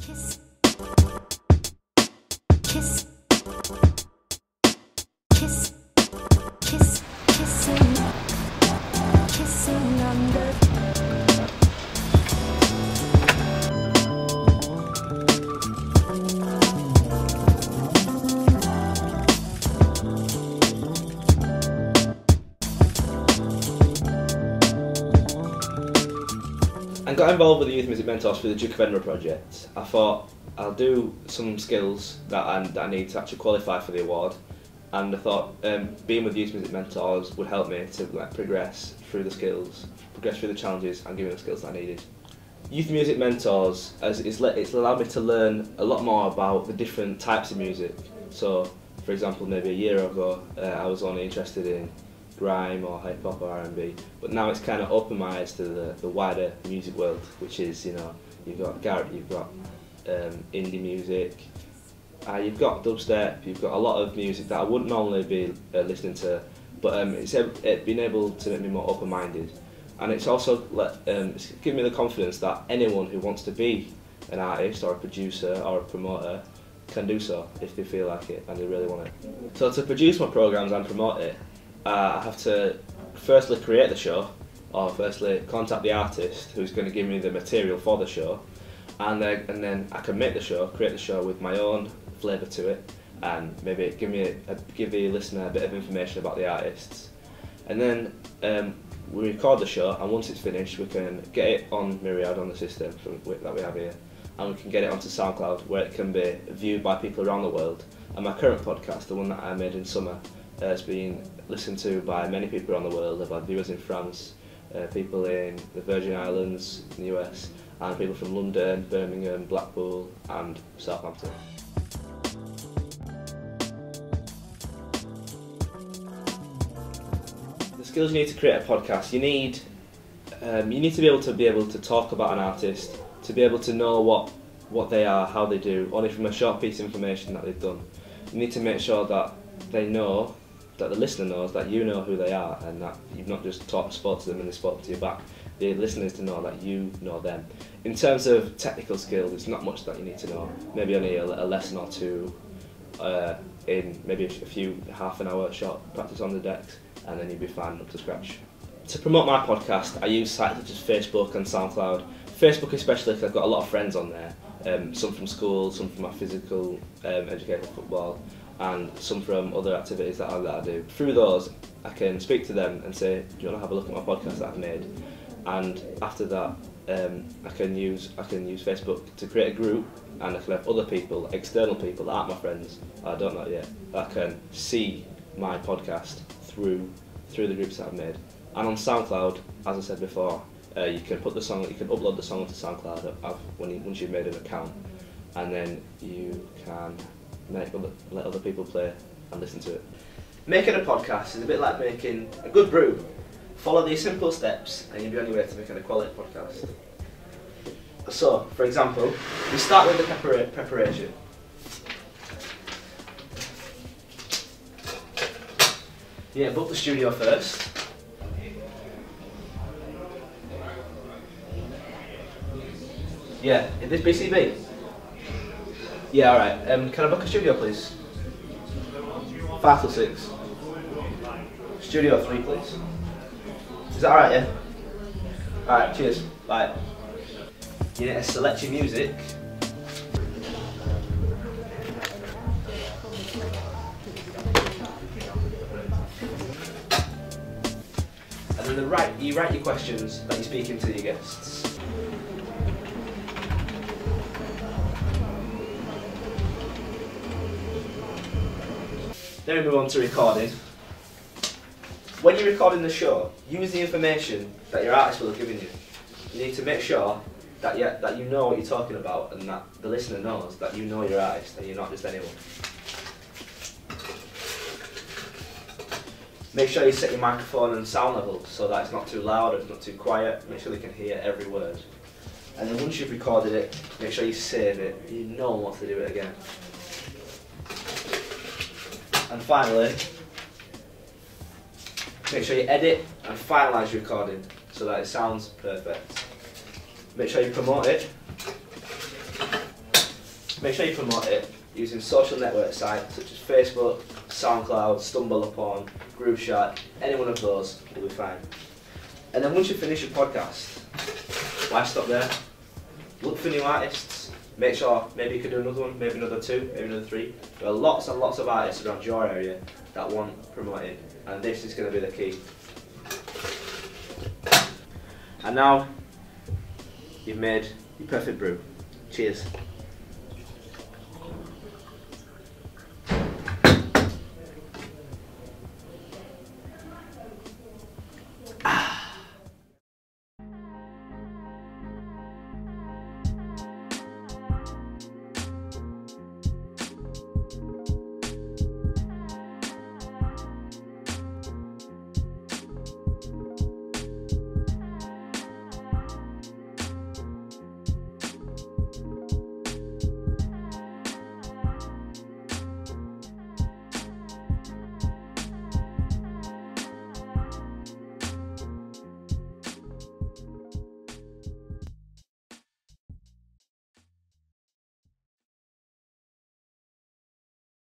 Kiss, kiss, kiss, kiss, kissing, kissing under. I got involved with the Youth Music Mentors through the Duke of Edinburgh project. I thought I'll do some skills that I need to actually qualify for the award, and I thought being with Youth Music Mentors would help me to progress through the skills, progress through the challenges and give me the skills that I needed. Youth Music Mentors, it's allowed me to learn a lot more about the different types of music. So, for example, maybe a year ago I was only interested in grime or hip hop or R&B, but now it's kind of opened my eyes to the wider music world, which is, you know, you've got garage, you've got indie music, you've got dubstep, you've got a lot of music that I wouldn't normally be listening to, but it's been able to make me more open-minded, and it's also it's given me the confidence that anyone who wants to be an artist or a producer or a promoter can do so if they feel like it and they really want it. So to produce my programmes and promote it, I have to firstly create the show, or firstly contact the artist who's going to give me the material for the show, and then I can make the show, create the show with my own flavour to it, and maybe give the listener a bit of information about the artists. And then we record the show, and once it's finished we can get it on Myriad, on the system that we have here, and we can get it onto SoundCloud where it can be viewed by people around the world. And my current podcast, the one that I made in summer, has been listened to by many people around the world. I've had viewers in France, people in the Virgin Islands in the US, and people from London, Birmingham, Blackpool and Southampton. The skills you need to create a podcast, you need to be able to talk about an artist, to be able to know what they are, how they do, only from a short piece of information that they've done. You need to make sure that they know, that the listener knows that you know who they are, and that you've not just spoke to them and they spoke to you back. The listener is to know that you know them. In terms of technical skills, it's not much that you need to know. Maybe only a lesson or two in maybe a few half-an-hour short practice on the decks, and then you'll be fine up to scratch. To promote my podcast, I use sites such as Facebook and SoundCloud. Facebook especially, because I've got a lot of friends on there, some from school, some from my physical education, football, and some from other activities that I do. Through those, I can speak to them and say, do you want to have a look at my podcast that I've made? And after that, I can use Facebook to create a group, and I can have other people, external people that aren't my friends, I don't know yet, that can see my podcast through the groups that I've made. And on SoundCloud, as I said before, you can upload the song onto SoundCloud once you've made an account, and then you can let other people play and listen to it. Making a podcast is a bit like making a good brew. Follow these simple steps and you'll be on your way to making a quality podcast. So, for example, we start with the preparation. Yeah, book the studio first. Yeah, is this BCB? Yeah, alright. Can I book a studio, please? 5 till 6. Studio 3, please. Is that alright, yeah? Alright, cheers. Bye. You need to select your music. And then you write your questions that you're speaking to your guests. Then we move on to recording. When you're recording the show, use the information that your artist will have given you. You need to make sure that you know what you're talking about, and that the listener knows that you know your artist and you're not just anyone. Make sure you set your microphone and sound level so that it's not too loud or it's not too quiet. Make sure they can hear every word. And then once you've recorded it, make sure you save it. You no one wants to do it again. And finally, make sure you edit and finalise your recording so that it sounds perfect. Make sure you promote it. make sure you promote it using social network sites such as Facebook, SoundCloud, StumbleUpon, GrooveShark. Any one of those will be fine. And then once you finish your podcast, why stop there? Look for new artists. Make sure maybe you could do another one, maybe another 2, maybe another 3. There are lots and lots of artists around your area that want promoting, and this is going to be the key. And now you've made your perfect brew. Cheers.